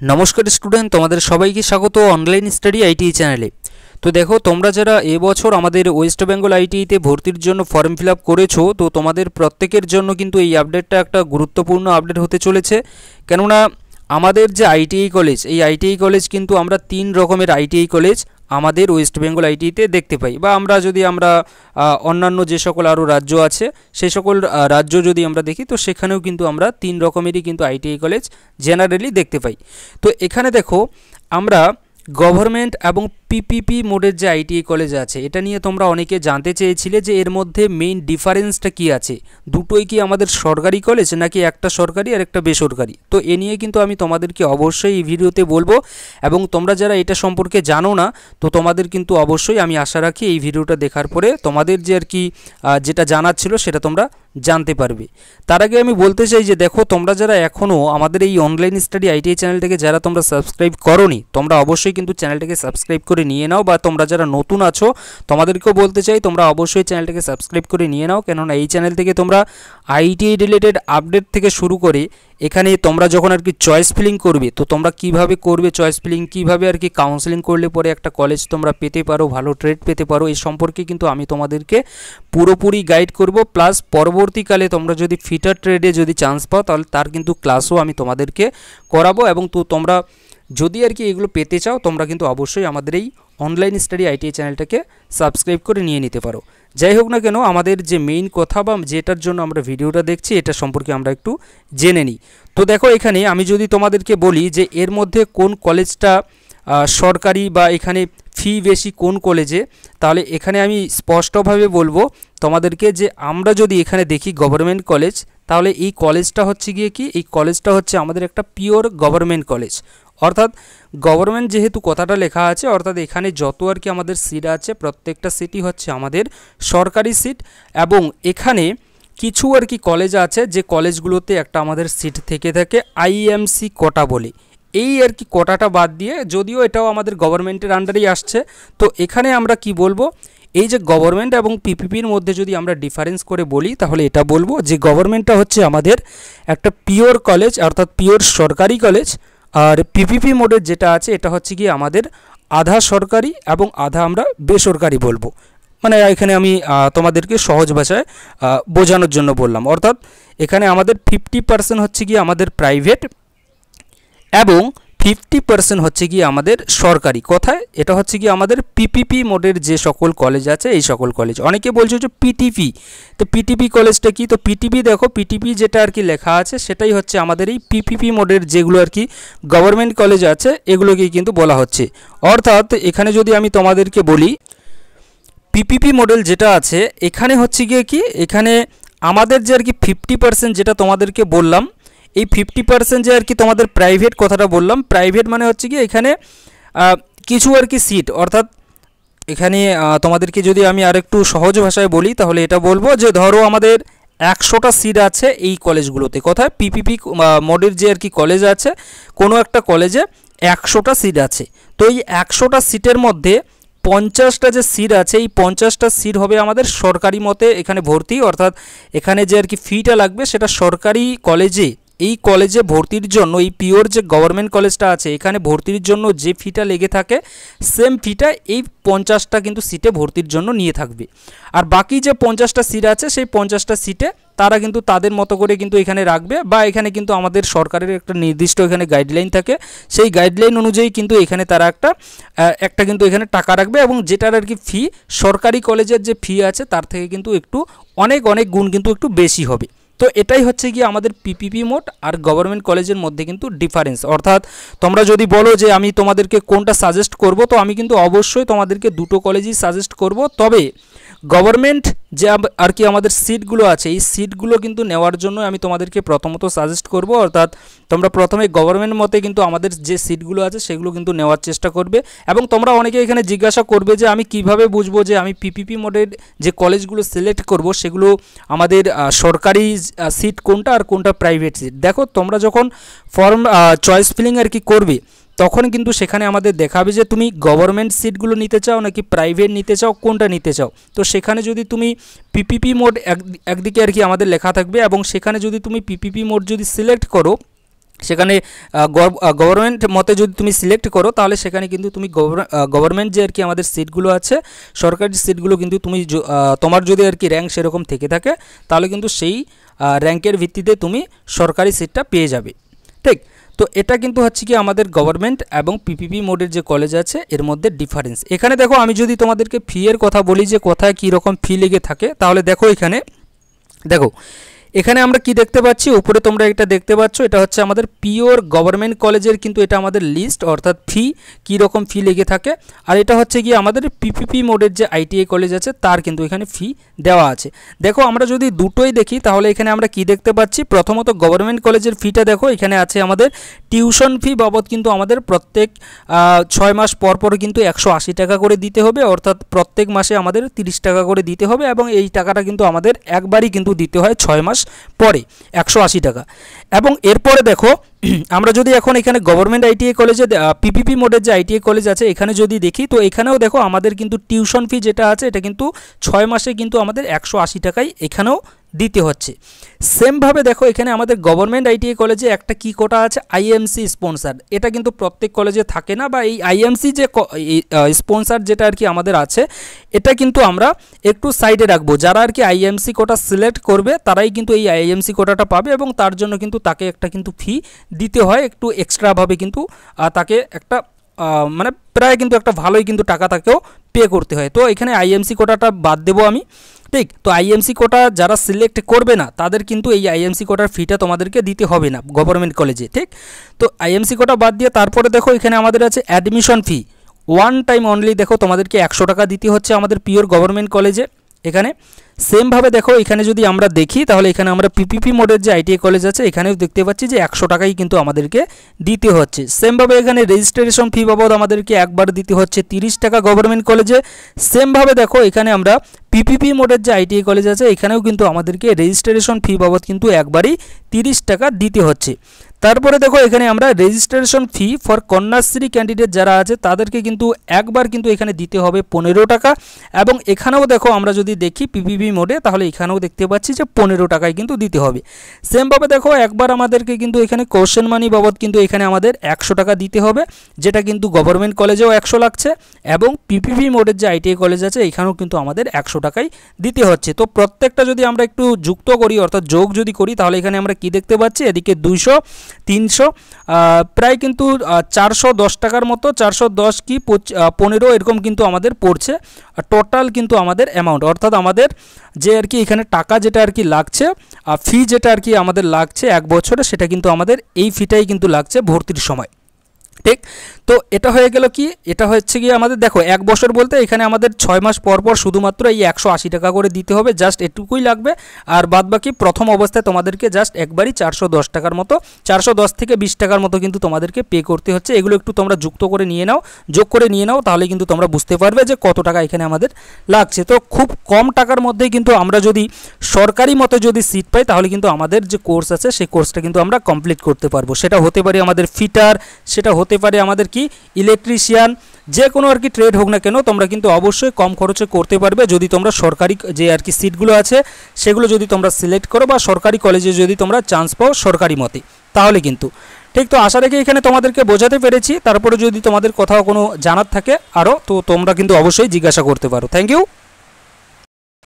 नमस्कार स्टूडेंट तुम्हारे सबाइके स्वागत ऑनलाइन स्टडी आईटीआई चैनले। तो देखो तुम्हारा जरा এবছর আমাদের ওয়েস্ট বেঙ্গল আইটিআইতে ভর্তির জন্য ফর্ম ফিল আপ করেছো তো তোমাদের প্রত্যেকের জন্য কিন্তু এই আপডেটটা একটা গুরুত্বপূর্ণ আপডেট হতে চলেছে। কেননা আমাদের যে আইটিআই কলেজ এই আইটিআই কলেজ কিন্তু আমরা তিন রকমের আইটিআই কলেজ আমাদের ওয়েস্ট বেঙ্গল আইটিআইতে দেখতে পাই বা আমরা যদি আমরা অন্যান্য যে সকল আরও রাজ্য আছে সেই সকল রাজ্য যদি আমরা দেখি তো সেখানেও কিন্তু আমরা তিন রকমেরই কিন্তু আইটিআই কলেজ জেনারেলি দেখতে পাই। তো এখানে দেখো আমরা গভর্নমেন্ট এবং পিপিপি মোডের যে আইটিআই কলেজ আছে এটা নিয়ে তোমরা অনেকে জানতে চেয়েছিলে যে এর মধ্যে মেইন ডিফারেন্সটা কি আছে, দুটোই কি আমাদের সরকারি কলেজ নাকি একটা সরকারি আর একটা বেসরকারি। তো এ নিয়ে কিন্তু আমি তোমাদেরকে অবশ্যই এই ভিডিওতে বলবো এবং তোমরা যারা এটা সম্পর্কে জানো না তো তোমাদের কিন্তু অবশ্যই আমি আশা রাখি এই ভিডিওটা দেখার পরে তোমাদের যে আর কি যেটা জানার ছিল সেটা তোমরা জানতে পারবে। তার আগে আমি বলতে চাই যে দেখো তোমরা যারা এখনও আমাদের এই অনলাইন স্টাডি আইটিআই চ্যানেলটাকে যারা তোমরা সাবস্ক্রাইব করোনি তোমরা অবশ্যই কিন্তু চ্যানেলটাকে সাবস্ক্রাইব করে নিয়ে নাও, বা তোমরা যারা নতুন আছো তোমাদেরকেও বলতে চাই তোমরা অবশ্যই চ্যানেলটাকে সাবস্ক্রাইব করে নিয়ে নাও। কেননা এই চ্যানেল থেকে তোমরা আইটিআই রিলেটেড আপডেট থেকে শুরু করে এখানে তোমরা যখন আর কি চয়েস ফিলিং করবে তো তোমরা কিভাবে করবে চয়েস ফিলিং, কিভাবে আর কি কাউন্সেলিং করলে পরে একটা কলেজ তোমরা পেতে পারো, ভালো ট্রেড পেতে পারো, এই সম্পর্কে কিন্তু আমি তোমাদেরকে পুরোপুরি গাইড করব। প্লাস পরবর্তীকালে তোমরা যদি ফিটার ট্রেডে যদি চান্স পাও তাহলে তার কিন্তু ক্লাসও আমি তোমাদেরকে করাবো। এবং তো তোমরা যদি আর কি এগুলো পেতে চাও তোমরা কিন্তু অবশ্যই আমাদের এই অনলাইন স্টাডি আইটিআই চ্যানেলটাকে সাবস্ক্রাইব করে নিয়ে নিতে পারো। যাই হোক না কেন আমাদের যে মেইন কথা বা যেটার জন্য আমরা ভিডিওটা দেখছি এটা সম্পর্কে আমরা একটু জেনে নিই। তো দেখো এখানে আমি যদি তোমাদেরকে বলি যে এর মধ্যে কোন কলেজটা সরকারি বা এখানে ফি বেশি কোন কলেজে, তাহলে এখানে আমি স্পষ্টভাবে বলবো তোমাদেরকে যে আমরা যদি এখানে দেখি গভর্নমেন্ট কলেজ তাহলে এই কলেজটা হচ্ছে গিয়ে কি, এই কলেজটা হচ্ছে আমাদের একটা পিওর গভর্নমেন্ট কলেজ। অর্থাৎ গভর্নমেন্ট যেহেতু কথাটা লেখা আছে অর্থাৎ এখানে যত আর কি আমাদের সিট আছে প্রত্যেকটা সিটই হচ্ছে আমাদের সরকারি সিট। এবং এখানে কিছু আর কি কলেজ আছে যে কলেজগুলোতে একটা আমাদের সিট থেকে থাকে আইএমসি কোটা বলে, এই আর কি কোটাটা বাদ দিয়ে, যদিও এটাও আমাদের গভর্নমেন্টের আন্ডারেই আসছে। তো এখানে আমরা কি বলবো, এই যে গভর্নমেন্ট এবং পিপিপির মধ্যে যদি আমরা ডিফারেন্স করে বলি তাহলে এটা বলবো যে গভর্নমেন্টটা হচ্ছে আমাদের একটা পিওর কলেজ অর্থাৎ পিওর সরকারি কলেজ, আর পিপিপি মোডের যেটা আছে এটা হচ্ছে কি আমাদের আধা সরকারি এবং আধা আমরা বেসরকারি বলবো। মানে এখানে আমি তোমাদেরকে সহজ ভাষায় বোঝানোর জন্য বললাম। অর্থাৎ এখানে আমাদের 50% হচ্ছে কি আমাদের প্রাইভেট এবং 50% হচ্ছে কি আমাদের সরকারি। কথায় এটা হচ্ছে কি আমাদের পিপিপি মোডের যে সকল কলেজ আছে এই সকল কলেজ। অনেকে বলছে যে পিটিপি, তো পিটিপি কলেজটা কি, তো পিটিপি দেখো পিটিপি যেটা আর কি লেখা আছে সেটাই হচ্ছে আমাদের এই পিপিপি মোডের যেগুলো আর কি গভর্নমেন্ট কলেজ আছে এগুলোকেই কিন্তু বলা হচ্ছে। অর্থাৎ এখানে যদি আমি তোমাদেরকে বলি পিপিপি মডেল যেটা আছে এখানে হচ্ছে গিয়ে কি, এখানে আমাদের যে আর কি 50% যেটা তোমাদেরকে বললাম এই 50% যে আর কি তোমাদের প্রাইভেট কথাটা বললাম, প্রাইভেট মানে হচ্ছে কি এখানে কিছু আর কি সিট। অর্থাৎ এখানে তোমাদেরকে যদি আমি আরেকটু সহজ ভাষায় বলি তাহলে এটা বলবো যে ধরো আমাদের 100টা সিট আছে এই কলেজগুলোতে। কোথায় পিপিপি মোডের যে আর কি কলেজ আছে কোনো একটা কলেজে 100টা সিট আছে। তো এই 100টা সিটের মধ্যে 50টা যে সিট আছে এই 50টা সিট হবে আমাদের সরকারি মতে এখানে ভর্তি। অর্থাৎ এখানে যে আর কি ফিটা লাগবে সেটা সরকারি কলেজে, এই কলেজে ভর্তির জন্য এই পিওর যে গভর্নমেন্ট কলেজটা আছে এখানে ভর্তির জন্য যে ফিটা লেগে থাকে সেম ফিটা এই 50টা কিন্তু সিটে ভর্তির জন্য নিয়ে থাকবে। আর বাকি যে 50টা সিট আছে সেই 50টা সিটে তারা কিন্তু তাদের মতো করে কিন্তু এখানে রাখবে, বা এখানে কিন্তু আমাদের সরকারের একটা নির্দিষ্ট এখানে গাইডলাইন থাকে, সেই গাইডলাইন অনুযায়ী কিন্তু এখানে তারা একটা কিন্তু এখানে টাকা রাখবে এবং যেটার আর কি ফি সরকারি কলেজের যে ফি আছে তার থেকে কিন্তু একটু অনেক গুণ কিন্তু একটু বেশি হবে। তো এটাই হচ্ছে কি আমাদের পিপিপি মোড আর গভর্নমেন্ট কলেজের মধ্যে কিন্তু ডিফারেন্স। অর্থাৎ তোমরা যদি বলো যে আমি তোমাদেরকে কোনটা সাজেস্ট করব তো আমি কিন্তু অবশ্যই তোমাদেরকে দুটো কলেজই সাজেস্ট করব। তবে গভর্নমেন্ট যে আর কি আমাদের সিটগুলো আছে এই সিটগুলো কিন্তু নেওয়ার জন্য আমি তোমাদেরকে প্রথমত সাজেস্ট করব। অর্থাৎ তোমরা প্রথমে গভর্নমেন্ট মতে কিন্তু আমাদের যে সিটগুলো আছে সেগুলো কিন্তু নেওয়ার চেষ্টা করবে। এবং তোমরা অনেকে এখানে জিজ্ঞাসা করবে যে আমি কিভাবে বুঝবো যে আমি পিপিপি মোডের যে কলেজগুলো সিলেক্ট করব সেগুলো আমাদের সরকারি সিট কোনটা আর কোনটা প্রাইভেট সিট। দেখো তোমরা যখন ফর্ম চয়েস ফিলিং আর কি করবে তখন কিন্তু সেখানে আমাদের দেখাবে যে তুমি গভর্নমেন্ট সিটগুলো নিতে চাও নাকি প্রাইভেট নিতে চাও, কোনটা নিতে চাও। তো সেখানে যদি তুমি পিপিপি মোড একদিকে আর কি আমাদের লেখা থাকবে এবং সেখানে যদি তুমি পিপিপি মোড যদি সিলেক্ট করো সেখানে গভর্নমেন্ট মতে যদি তুমি সিলেক্ট করো তাহলে সেখানে কিন্তু তুমি গভর্নমেন্ট যে আর কি আমাদের সিটগুলো আছে সরকারি সিটগুলো কিন্তু তুমি তোমার যদি আর কি র্যাঙ্ক সেরকম থেকে থাকে তাহলে কিন্তু সেই র্যাঙ্কের ভিত্তিতে তুমি সরকারি সিটটা পেয়ে যাবে। ঠিক, তো এটা কিন্তু হচ্ছে কি আমাদের গভর্নমেন্ট এবং পিপিপি মোডের যে কলেজ আছে এর মধ্যে ডিফারেন্স। এখানে দেখো আমি যদি তোমাদেরকে ফি এর কথা বলি যে কোথায় কী রকম ফি লেগে থাকে, তাহলে দেখো এখানে আমরা কি দেখতে পাচ্ছি, উপরে তোমরা এটা দেখতে পাচ্ছ, এটা হচ্ছে আমাদের পিওর গভর্নমেন্ট কলেজের কিন্তু এটা আমাদের লিস্ট, অর্থাৎ ফি কী রকম ফি লেগে থাকে। আর এটা হচ্ছে কি আমাদের পিপিপি মোডের যে আইটিআই কলেজ আছে তার কিন্তু এখানে ফি দেওয়া আছে। দেখো আমরা যদি দুটোই দেখি তাহলে এখানে আমরা কি দেখতে পাচ্ছি, প্রথমত গভর্নমেন্ট কলেজের ফিটা দেখো, এখানে আছে আমাদের টিউশন ফি বাবদ কিন্তু আমাদের প্রত্যেক 6 মাস পর পর কিন্তু 180 টাকা করে দিতে হবে, অর্থাৎ প্রত্যেক মাসে আমাদের 30 টাকা করে দিতে হবে এবং এই টাকাটা কিন্তু আমাদের একবারই কিন্তু দিতে হয় 6 মাস পরে 180 টাকা। এবং এরপরে দেখো আমরা যদি এখন এখানে গভর্নমেন্ট আইটিআই কলেজে পিপিপি মোডের যে আইটিআই কলেজ আছে এখানে যদি দেখি, তো এখানেও দেখো আমাদের কিন্তু টিউশন ফি যেটা আছে এটা কিন্তু 6 মাসে কিন্তু আমাদের 180 টাকাই এখানেও দিতে হচ্ছে। সেমভাবে দেখো এখানে আমাদের গভর্নমেন্ট আইটিআই কলেজে একটা কি কোটা আছে, আইএমসি স্পন্সার। এটা কিন্তু প্রত্যেক কলেজে থাকে না, বা এই আইএমসি যে স্পন্সার যেটা আর কি আমাদের আছে এটা কিন্তু আমরা একটু সাইডে রাখবো। যারা আর কি আইএমসি কোটা সিলেক্ট করবে তারাই কিন্তু এই আইএমসি কোটাটা পাবে এবং তার জন্য কিন্তু তাকে একটা কিন্তু ফি দিতে হয়, একটু এক্সট্রাভাবে কিন্তু তাকে একটা মানে প্রায় কিন্তু একটা ভালোই কিন্তু টাকা তাকেও পে করতে হয়। তো এখানে আইএমসি কোটাটা বাদ দেবো আমি। ঠিক, তো আইএমসি কোটা যারা সিলেক্ট করবে না তাদের কিন্তু এই আইএমসি কোটার ফিটা তোমাদেরকে দিতে হবে না গভর্নমেন্ট কলেজে। ঠিক, তো আইএমসি কোটা বাদ দিয়ে তারপরে দেখো এখানে আমাদের আছে অ্যাডমিশন ফি, ওয়ান টাইম অনলি দেখো তোমাদেরকে 100 টাকা দিতে হচ্ছে আমাদের পিওর গভর্নমেন্ট কলেজে। এখানে সেমভাবে দেখো এখানে যদি আমরা দেখি তাহলে এখানে আমরা পিপিপি মোডের যে আইটিআই কলেজ আছে এখানেও দেখতে পাচ্ছি যে 100 টাকাই কিন্তু আমাদেরকে দিতে হচ্ছে। সেমভাবে এখানে রেজিস্ট্রেশন ফি বাবদ আমাদেরকে একবার দিতে হচ্ছে 30 টাকা গভর্নমেন্ট কলেজে। সেমভাবে দেখো এখানে আমরা পিপিপি মোডের যে আইটিআই কলেজ আছে এখানেও কিন্তু আমাদেরকে রেজিস্ট্রেশন ফি বাবদ কিন্তু একবারই 30 টাকা দিতে হচ্ছে। তারপরে দেখো এখানে আমরা registration fee for Kanyashree candidate যারা আছে তাদেরকে কিন্তু একবার কিন্তু এখানে দিতে হবে 15 টাকা। এবং এখানেও দেখো আমরা যদি দেখি পিপিপি মোডে তাহলে এখানেও দেখতে পাচ্ছি যে 15 টাকায় কিন্তু দিতে হবে। সেমভাবে দেখো একবার আমাদেরকে কিন্তু এখানে কোশ্চেন মানি বাবদ কিন্তু এখানে আমাদের 100 টাকা দিতে হবে, যেটা কিন্তু গভর্নমেন্ট কলেজেও 100 লাগছে এবং পিপিপি মোডের যে আইটিআই কলেজ আছে এখানেও কিন্তু আমাদের 100 টাকাই দিতে হচ্ছে। তো প্রত্যেকটা যদি আমরা একটু যুক্ত করি অর্থাৎ যোগ যদি করি তাহলে এখানে আমরা কি দেখতে পাচ্ছি, এদিকে 200 300 প্রায় কিন্তু 410 টাকার মতো, 410 কি 15 এরকম কিন্তু আমাদের পড়ছে টোটাল কিন্তু আমাদের অ্যামাউন্ট, অর্থাৎ আমাদের যে আর কি এখানে টাকা যেটা আর কি লাগছে ফি যেটা আর কি আমাদের লাগছে 1 বছরে, সেটা কিন্তু আমাদের এই ফিটাই কিন্তু লাগছে ভর্তির সময়। ঠিক, তো এটা হয়ে গেল কি, এটা হচ্ছে গিয়ে আমাদের দেখো 1 বছর বলতে এখানে আমাদের 6 মাস পর পর শুধুমাত্র এই 180 টাকা করে দিতে হবে, জাস্ট এটুকুই লাগবে। আর বাদবাকি প্রথম অবস্থায় তোমাদেরকে জাস্ট একবারই 410 টাকার মতো, 410 থেকে 20 টাকার মতো কিন্তু তোমাদেরকে পে করতে হচ্ছে। এগুলো একটু তোমরা যুক্ত করে নিয়ে নাও, যোগ করে নিয়ে নাও, তাহলে কিন্তু তোমরা বুঝতে পারবে যে কত টাকা এখানে আমাদের লাগছে। তো খুব কম টাকার মধ্যেই কিন্তু আমরা যদি সরকারি মতো যদি সিট পাই তাহলে কিন্তু আমাদের যে কোর্স আছে সেই কোর্সটা কিন্তু আমরা কমপ্লিট করতে পারবো। সেটা হতে পারে আমাদের ফিটার, সেটা হতে পারে আমাদের কি ইলেকট্রিশিয়ান, যে কোনো আর কি ট্রেড হোক না কেন তোমরা কিন্তু অবশ্যই কম খরচে করতে পারবে যদি তোমরা সরকারি যে আর কি সিটগুলো আছে সেগুলো যদি তোমরা সিলেক্ট করো বা সরকারি কলেজে যদি তোমরা চান্স পাও সরকারি মতে, তাহলে কিন্তু। ঠিক, তো আশা রেখে এখানে তোমাদেরকে বোঝাতে পেরেছি। তারপরে যদি তোমাদের কোথাও কোনো জানার থাকে আরও, তো তোমরা কিন্তু অবশ্যই জিজ্ঞাসা করতে পারো। Thank you.